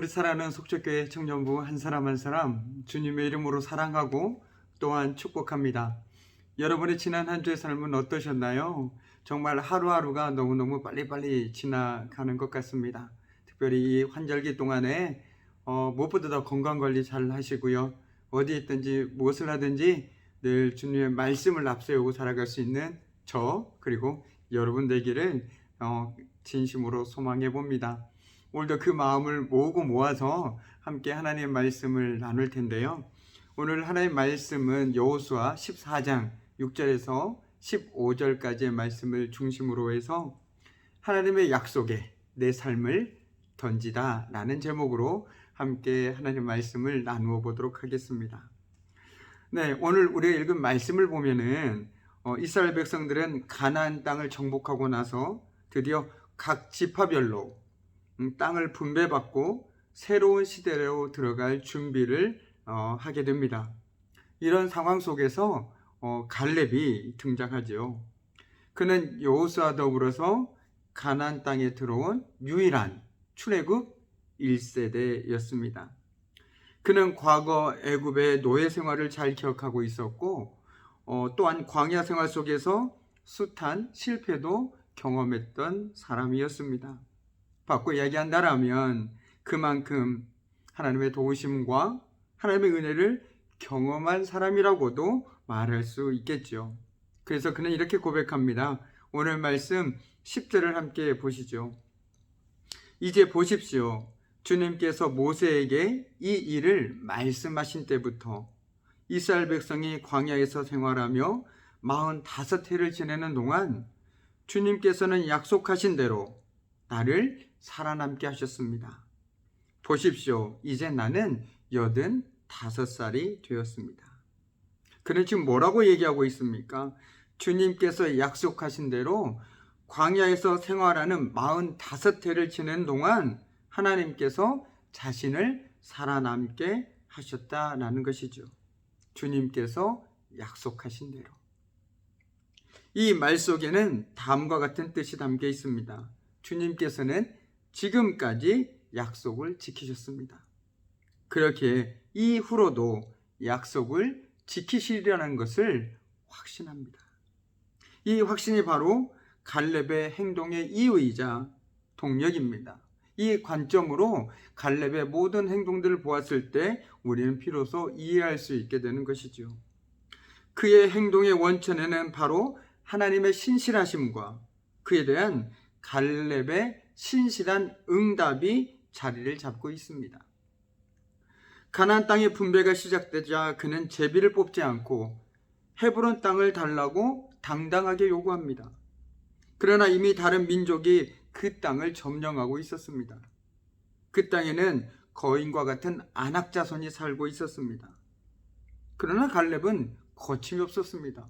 우리 사랑하는 속초교회 청년부 한 사람 한 사람 주님의 이름으로 사랑하고 또한 축복합니다. 여러분의 지난 한 주의 삶은 어떠셨나요? 정말 하루하루가 너무너무 빨리빨리 지나가는 것 같습니다. 특별히 이 환절기 동안에 무엇보다 더 건강관리 잘 하시고요. 어디에 있든지 무엇을 하든지 늘 주님의 말씀을 앞세우고 살아갈 수 있는 저 그리고 여러분 되기를 진심으로 소망해 봅니다. 오늘도 그 마음을 모으고 모아서 함께 하나님의 말씀을 나눌 텐데요. 오늘 하나님의 말씀은 여호수아 14장 6절에서 15절까지의 말씀을 중심으로 해서 하나님의 약속에 내 삶을 던지다 라는 제목으로 함께 하나님의 말씀을 나누어 보도록 하겠습니다. 네, 오늘 우리가 읽은 말씀을 보면은 이스라엘 백성들은 가나안 땅을 정복하고 나서 드디어 각 지파별로 땅을 분배받고 새로운 시대로 들어갈 준비를 하게 됩니다. 이런 상황 속에서 갈렙이 등장하죠. 그는 여호수아와 더불어서 가나안 땅에 들어온 유일한 출애굽 1세대였습니다. 그는 과거 애굽의 노예 생활을 잘 기억하고 있었고 또한 광야 생활 속에서 숱한 실패도 경험했던 사람이었습니다. 바꿔 이야기한다라면 그만큼 하나님의 도우심과 하나님의 은혜를 경험한 사람이라고도 말할 수 있겠죠. 그래서 그는 이렇게 고백합니다. 오늘 말씀 10절을 함께 보시죠. 이제 보십시오. 주님께서 모세에게 이 일을 말씀하신 때부터 이스라엘 백성이 광야에서 생활하며 45해를 지내는 동안 주님께서는 약속하신 대로 나를 살아남게 하셨습니다. 보십시오. 이제 나는 85살이 되었습니다. 그는 지금 뭐라고 얘기하고 있습니까? 주님께서 약속하신 대로 광야에서 생활하는 45해를 지내는 동안 하나님께서 자신을 살아남게 하셨다라는 것이죠. 주님께서 약속하신 대로. 이 말 속에는 다음과 같은 뜻이 담겨 있습니다. 주님께서는 지금까지 약속을 지키셨습니다. 그렇게 이후로도 약속을 지키시리라는 것을 확신합니다. 이 확신이 바로 갈렙의 행동의 이유이자 동력입니다. 이 관점으로 갈렙의 모든 행동들을 보았을 때 우리는 비로소 이해할 수 있게 되는 것이죠. 그의 행동의 원천에는 바로 하나님의 신실하심과 그에 대한 갈렙의 신실한 응답이 자리를 잡고 있습니다. 가나안 땅의 분배가 시작되자 그는 제비를 뽑지 않고 헤브론 땅을 달라고 당당하게 요구합니다. 그러나 이미 다른 민족이 그 땅을 점령하고 있었습니다. 그 땅에는 거인과 같은 아낙 자손이 살고 있었습니다. 그러나 갈렙은 거침이 없었습니다.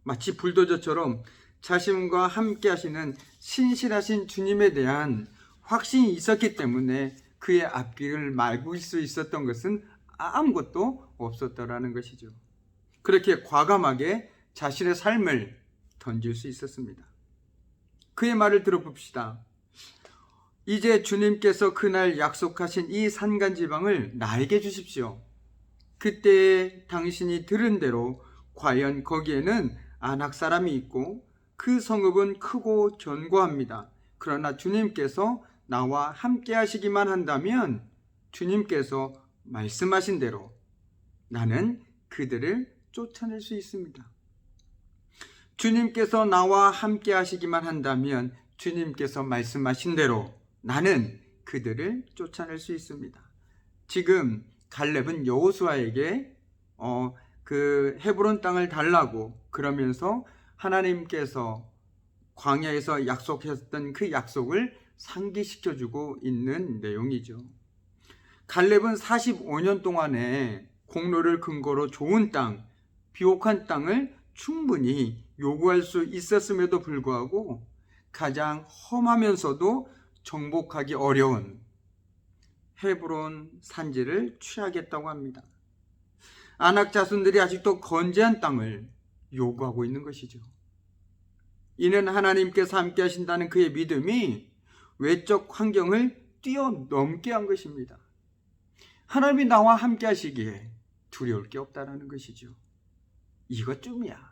마치 불도저처럼 자신과 함께 하시는 신실하신 주님에 대한 확신이 있었기 때문에 그의 앞길을 막을 수 있었던 것은 아무것도 없었다라는 것이죠. 그렇게 과감하게 자신의 삶을 던질 수 있었습니다. 그의 말을 들어봅시다. 이제 주님께서 그날 약속하신 이 산간지방을 나에게 주십시오. 그때 당신이 들은 대로 과연 거기에는 아낙 사람이 있고 그 성읍은 크고 견고합니다. 그러나 주님께서 나와 함께 하시기만 한다면 주님께서 말씀하신 대로 나는 그들을 쫓아낼 수 있습니다. 주님께서 나와 함께 하시기만 한다면 주님께서 말씀하신 대로 나는 그들을 쫓아낼 수 있습니다. 지금 갈렙은 여호수아에게 그 헤브론 땅을 달라고 그러면서 하나님께서 광야에서 약속했던 그 약속을 상기시켜주고 있는 내용이죠. 갈렙은 45년 동안에 공로를 근거로 좋은 땅, 비옥한 땅을 충분히 요구할 수 있었음에도 불구하고 가장 험하면서도 정복하기 어려운 헤브론 산지를 취하겠다고 합니다. 아낙 자손들이 아직도 건재한 땅을 요구하고 있는 것이죠. 이는 하나님께서 함께 하신다는 그의 믿음이 외적 환경을 뛰어넘게 한 것입니다. 하나님이 나와 함께 하시기에 두려울 게 없다라는 것이죠. 이것쯤이야.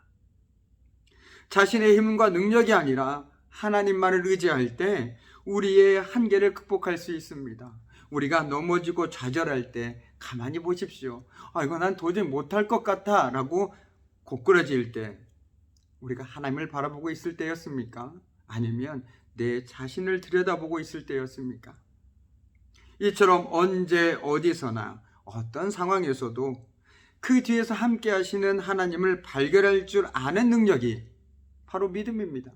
자신의 힘과 능력이 아니라 하나님만을 의지할 때 우리의 한계를 극복할 수 있습니다. 우리가 넘어지고 좌절할 때 가만히 보십시오. 이거 난 도저히 못할 것 같아 라고 고꾸라질 때 우리가 하나님을 바라보고 있을 때였습니까? 아니면 내 자신을 들여다보고 있을 때였습니까? 이처럼 언제 어디서나 어떤 상황에서도 그 뒤에서 함께 하시는 하나님을 발견할 줄 아는 능력이 바로 믿음입니다.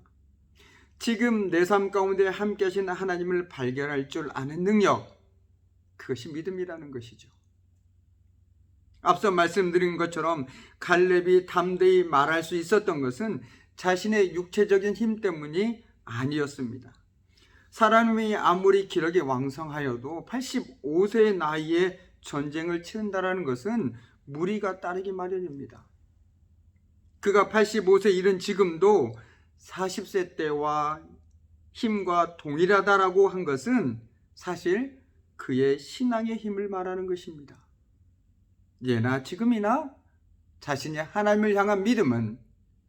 지금 내 삶 가운데 함께 하시는 하나님을 발견할 줄 아는 능력, 그것이 믿음이라는 것이죠. 앞서 말씀드린 것처럼 갈렙이 담대히 말할 수 있었던 것은 자신의 육체적인 힘 때문이 아니었습니다. 사람이 아무리 기력이 왕성하여도 85세의 나이에 전쟁을 치른다는 것은 무리가 따르기 마련입니다. 그가 85세 이른 지금도 40세 때와 힘과 동일하다라고 한 것은 사실 그의 신앙의 힘을 말하는 것입니다. 예나 지금이나 자신의 하나님을 향한 믿음은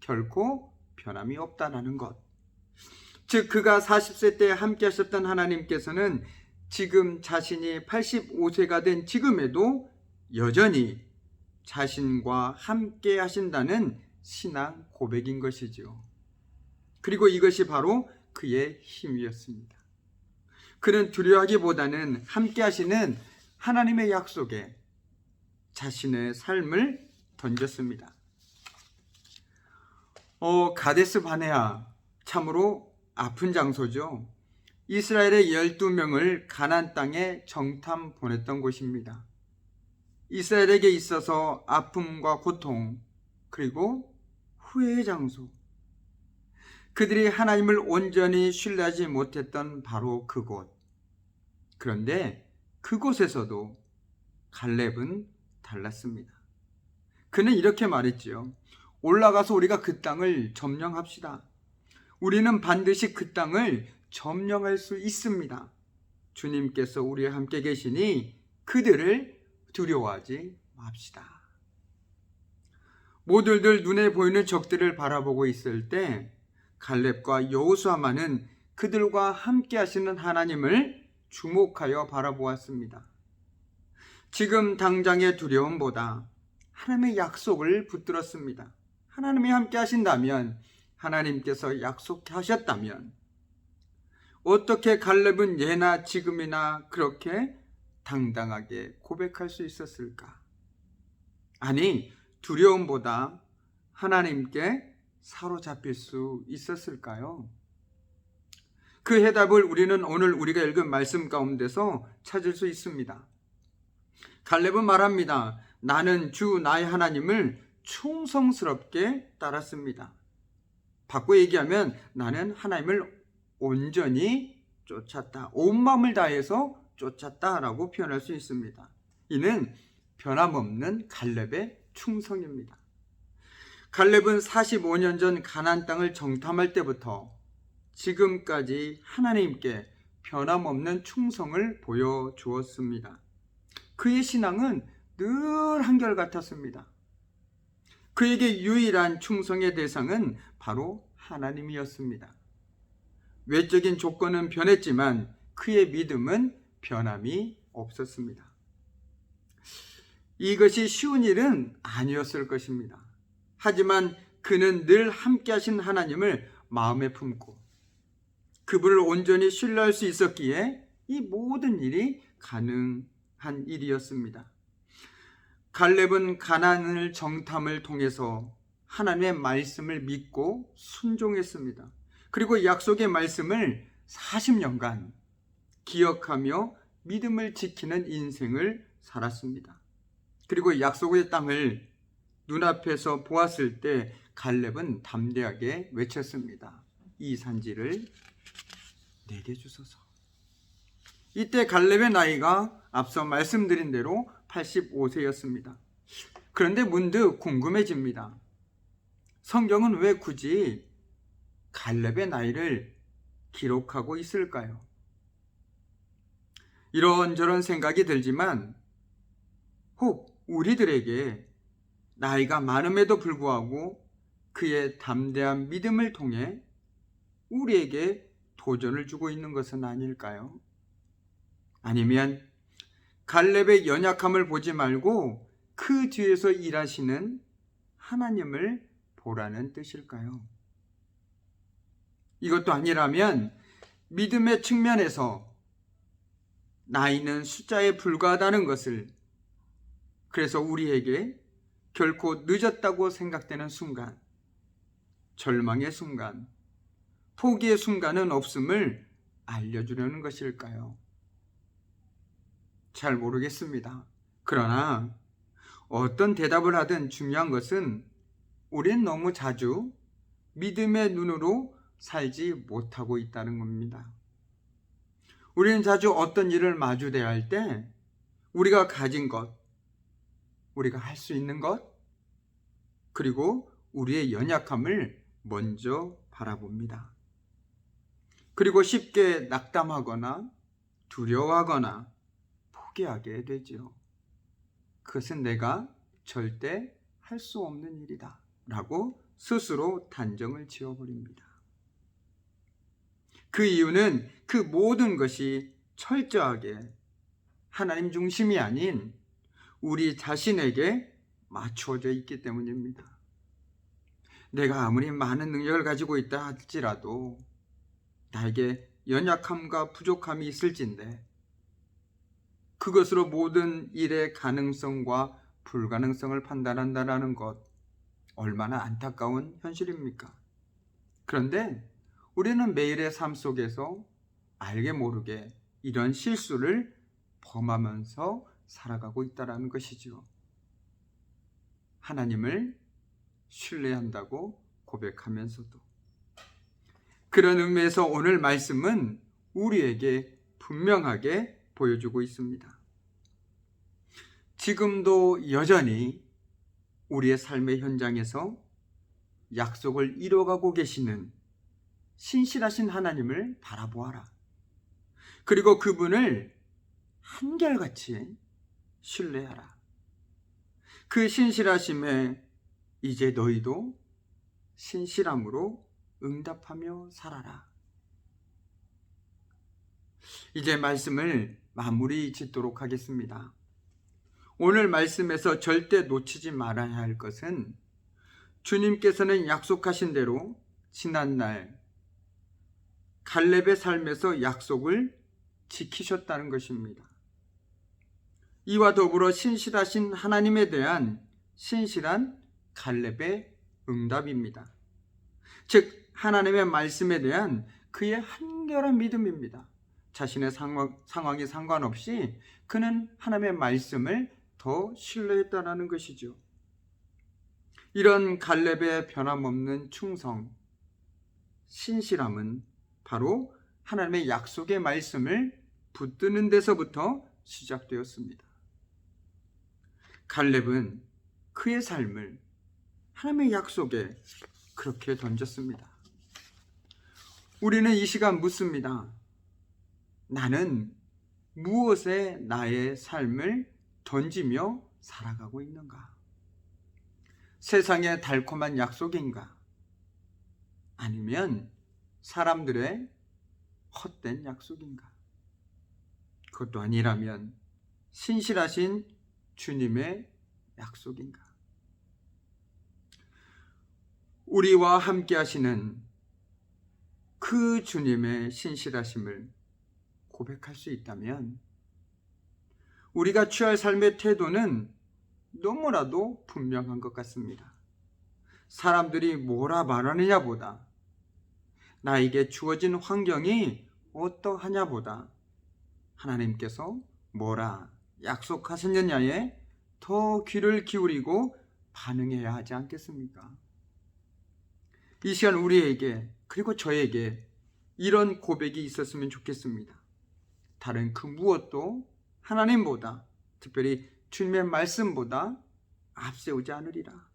결코 변함이 없다는 것. 즉 그가 40세 때 함께 하셨던 하나님께서는 지금 자신이 85세가 된 지금에도 여전히 자신과 함께 하신다는 신앙 고백인 것이죠. 그리고 이것이 바로 그의 힘이었습니다. 그는 두려워하기보다는 함께 하시는 하나님의 약속에 자신의 삶을 던졌습니다. 가데스 바네아, 참으로 아픈 장소죠. 이스라엘의 12명을 가나안 땅에 정탐 보냈던 곳입니다. 이스라엘에게 있어서 아픔과 고통, 그리고 후회의 장소, 그들이 하나님을 온전히 신뢰하지 못했던 바로 그곳. 그런데 그곳에서도 갈렙은 달랐습니다. 그는 이렇게 말했지요. 올라가서 우리가 그 땅을 점령합시다. 우리는 반드시 그 땅을 점령할 수 있습니다. 주님께서 우리와 함께 계시니 그들을 두려워하지 맙시다. 모두들 눈에 보이는 적들을 바라보고 있을 때 갈렙과 여호수아만은 그들과 함께 하시는 하나님을 주목하여 바라보았습니다. 지금 당장의 두려움보다 하나님의 약속을 붙들었습니다. 하나님이 함께 하신다면, 하나님께서 약속하셨다면 어떻게 갈렙은 예나 지금이나 그렇게 당당하게 고백할 수 있었을까? 아니, 두려움보다 하나님께 사로잡힐 수 있었을까요? 그 해답을 우리는 오늘 우리가 읽은 말씀 가운데서 찾을 수 있습니다. 갈렙은 말합니다. 나는 주 나의 하나님을 충성스럽게 따랐습니다. 바꿔 얘기하면 나는 하나님을 온전히 쫓았다. 온 마음을 다해서 쫓았다라고 표현할 수 있습니다. 이는 변함없는 갈렙의 충성입니다. 갈렙은 45년 전 가나안 땅을 정탐할 때부터 지금까지 하나님께 변함없는 충성을 보여주었습니다. 그의 신앙은 늘 한결같았습니다. 그에게 유일한 충성의 대상은 바로 하나님이었습니다. 외적인 조건은 변했지만 그의 믿음은 변함이 없었습니다. 이것이 쉬운 일은 아니었을 것입니다. 하지만 그는 늘 함께 하신 하나님을 마음에 품고 그분을 온전히 신뢰할 수 있었기에 이 모든 일이 가능한 일이었습니다. 갈렙은 가나안을 정탐을 통해서 하나님의 말씀을 믿고 순종했습니다. 그리고 약속의 말씀을 40년간 기억하며 믿음을 지키는 인생을 살았습니다. 그리고 약속의 땅을 눈앞에서 보았을 때 갈렙은 담대하게 외쳤습니다. 이 산지를 내게 주소서. 이때 갈렙의 나이가 앞서 말씀드린 대로 85세였습니다. 그런데 문득 궁금해집니다. 성경은 왜 굳이 갈렙의 나이를 기록하고 있을까요? 이런저런 생각이 들지만 혹 우리들에게 나이가 많음에도 불구하고 그의 담대한 믿음을 통해 우리에게 도전을 주고 있는 것은 아닐까요? 아니면 갈렙의 연약함을 보지 말고 그 뒤에서 일하시는 하나님을 보라는 뜻일까요? 이것도 아니라면 믿음의 측면에서 나이는 숫자에 불과하다는 것을, 그래서 우리에게 결코 늦었다고 생각되는 순간, 절망의 순간, 포기의 순간은 없음을 알려주려는 것일까요? 잘 모르겠습니다. 그러나 어떤 대답을 하든 중요한 것은 우리는 너무 자주 믿음의 눈으로 살지 못하고 있다는 겁니다. 우리는 자주 어떤 일을 마주대야 할 때 우리가 가진 것, 우리가 할 수 있는 것, 그리고 우리의 연약함을 먼저 바라봅니다. 그리고 쉽게 낙담하거나 두려워하거나 포기하게 되죠. 그것은 내가 절대 할 수 없는 일이다 라고 스스로 단정을 지어버립니다. 그 이유는 그 모든 것이 철저하게 하나님 중심이 아닌 우리 자신에게 맞추어져 있기 때문입니다. 내가 아무리 많은 능력을 가지고 있다 할지라도 나에게 연약함과 부족함이 있을진데 그것으로 모든 일의 가능성과 불가능성을 판단한다는 것, 얼마나 안타까운 현실입니까? 그런데 우리는 매일의 삶 속에서 알게 모르게 이런 실수를 범하면서 살아가고 있다는 것이죠. 하나님을 신뢰한다고 고백하면서도. 그런 의미에서 오늘 말씀은 우리에게 분명하게 보여주고 있습니다. 지금도 여전히 우리의 삶의 현장에서 약속을 이뤄가고 계시는 신실하신 하나님을 바라보아라. 그리고 그분을 한결같이 신뢰하라. 그 신실하심에 이제 너희도 신실함으로 응답하며 살아라. 이제 말씀을 마무리 짓도록 하겠습니다. 오늘 말씀에서 절대 놓치지 말아야 할 것은 주님께서는 약속하신 대로 지난날 갈렙의 삶에서 약속을 지키셨다는 것입니다. 이와 더불어 신실하신 하나님에 대한 신실한 갈렙의 응답입니다. 즉 하나님의 말씀에 대한 그의 한결한 믿음입니다. 자신의 상황에 상관없이 그는 하나님의 말씀을 더 신뢰했다는 것이죠. 이런 갈렙의 변함없는 충성, 신실함은 바로 하나님의 약속의 말씀을 붙드는 데서부터 시작되었습니다. 갈렙은 그의 삶을 하나님의 약속에 그렇게 던졌습니다. 우리는 이 시간 묻습니다. 나는 무엇에 나의 삶을 던지며 살아가고 있는가? 세상의 달콤한 약속인가? 아니면 사람들의 헛된 약속인가? 그것도 아니라면 신실하신 주님의 약속인가? 우리와 함께 하시는 그 주님의 신실하심을 고백할 수 있다면 우리가 취할 삶의 태도는 너무나도 분명한 것 같습니다. 사람들이 뭐라 말하느냐 보다, 나에게 주어진 환경이 어떠하냐 보다 하나님께서 뭐라 약속하셨느냐에 더 귀를 기울이고 반응해야 하지 않겠습니까? 이 시간 우리에게, 그리고 저에게 이런 고백이 있었으면 좋겠습니다. 다른 그 무엇도 하나님보다, 특별히 주님의 말씀보다 앞세우지 않으리라.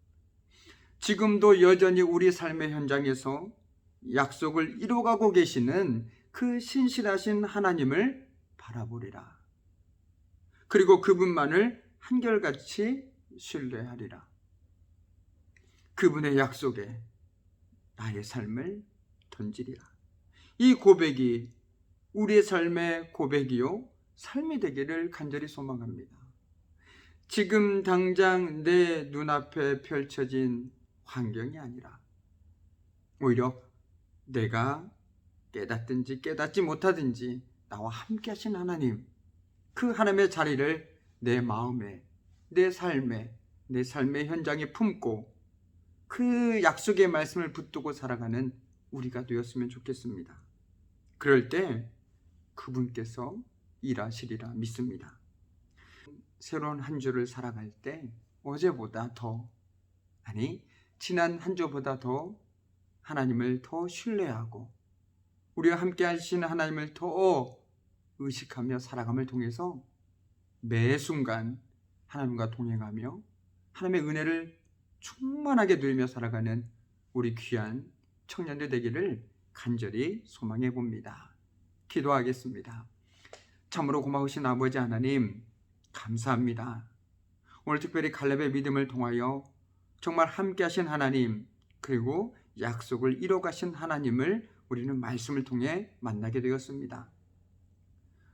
지금도 여전히 우리 삶의 현장에서 약속을 이뤄가고 계시는 그 신실하신 하나님을 바라보리라. 그리고 그분만을 한결같이 신뢰하리라. 그분의 약속에 나의 삶을 던지리라. 이 고백이 우리의 삶의 고백이요 삶이 되기를 간절히 소망합니다. 지금 당장 내 눈앞에 펼쳐진 환경이 아니라 오히려 내가 깨닫든지 깨닫지 못하든지 나와 함께 하신 하나님, 그 하나님의 자리를 내 마음에, 내 삶의 현장에 품고 그 약속의 말씀을 붙들고 살아가는 우리가 되었으면 좋겠습니다. 그럴 때 그분께서 일하시리라 믿습니다. 새로운 한 주를 살아갈 때 어제보다 더, 지난 한 주보다 더 하나님을 더 신뢰하고 우리와 함께 하시는 하나님을 더 의식하며 살아감을 통해서 매 순간 하나님과 동행하며 하나님의 은혜를 충만하게 누리며 살아가는 우리 귀한 청년들 되기를 간절히 소망해 봅니다. 기도하겠습니다. 참으로 고마우신 아버지 하나님, 감사합니다. 오늘 특별히 갈렙의 믿음을 통하여 정말 함께 하신 하나님, 그리고 약속을 이뤄가신 하나님을 우리는 말씀을 통해 만나게 되었습니다.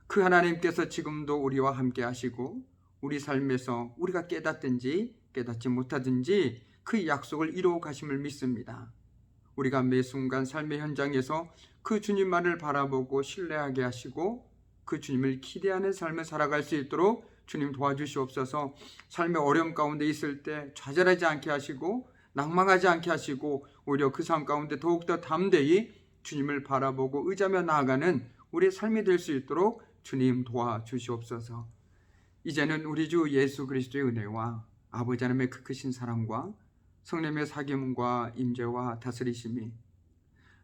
그 하나님께서 지금도 우리와 함께 하시고 우리 삶에서 우리가 깨닫든지 깨닫지 못하든지 그 약속을 이루어 가심을 믿습니다. 우리가 매 순간 삶의 현장에서 그 주님만을 바라보고 신뢰하게 하시고 그 주님을 기대하는 삶을 살아갈 수 있도록 주님 도와주시옵소서. 삶의 어려움 가운데 있을 때 좌절하지 않게 하시고 낭망하지 않게 하시고 오히려 그 삶 가운데 더욱더 담대히 주님을 바라보고 의지하며 나아가는 우리의 삶이 될 수 있도록 주님 도와주시옵소서. 이제는 우리 주 예수 그리스도의 은혜와 아버지 하나님의 그 크신 사랑과 성령의 사귐과 임재와 다스리심이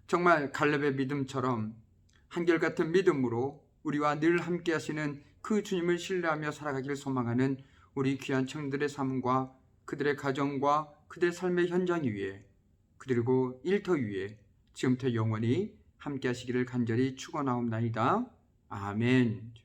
정말 갈렙의 믿음처럼 한결같은 믿음으로 우리와 늘 함께 하시는 그 주님을 신뢰하며 살아가기를 소망하는 우리 귀한 청년들의 삶과 그들의 가정과 그들의 삶의 현장 위에 그리고 일터 위에 지금부터 영원히 함께 하시기를 간절히 축원하옵나이다. 아멘.